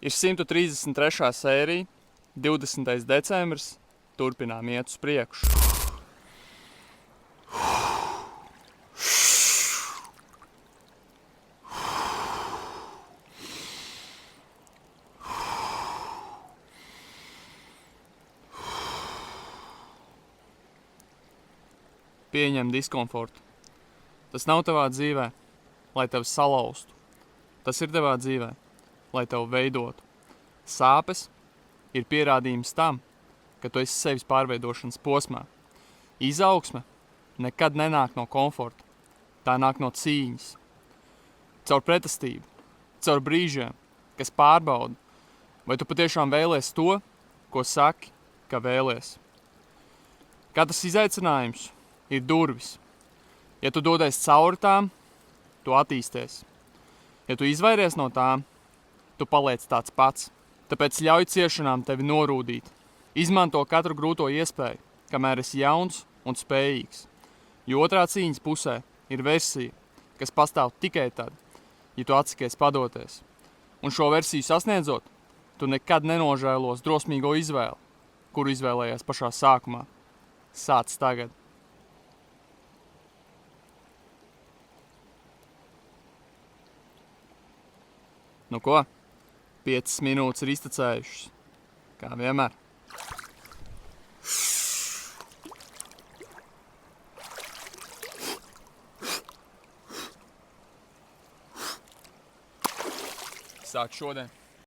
Ir 133. sērija, 20. decembris, turpinām iet uz priekšu. Pieņem diskomfortu. Tas nav tavā dzīvē, lai tevi salauztu. Tas ir tavā dzīvē, lai tevi veidotu. Sāpes ir pierādījums tam, ka tu esi sevis pārveidošanas posmā. Izaugsme nekad nenāk no komforta. Tā nāk no cīņas. Caur pretestību, caur brīžiem, kas pārbauda, vai tu patiešām vēlies to, ko saki, ka vēlies. Katrs izaicinājums ir durvis. Ja tu dodies cauri tām, tu attīsties. Ja tu izvairies no tām, tu paliec tāds pats. Tāpēc ļauj ciešanām tevi norūdīt. Izmanto katru grūto iespēju, kamēr esi jauns un spējīgs. Jo otrā cīņas pusē ir versija, kas pastāv tikai tad, ja tu atsakies padoties. Un šo versiju sasniedzot, tu nekad nenožēlos drosmīgo izvēli, kuru izvēlējies pašā sākumā. Sāc tagad. Nu ko? 5 minūtes ir iztecējušas. Kā vienmēr. Sāk šodien.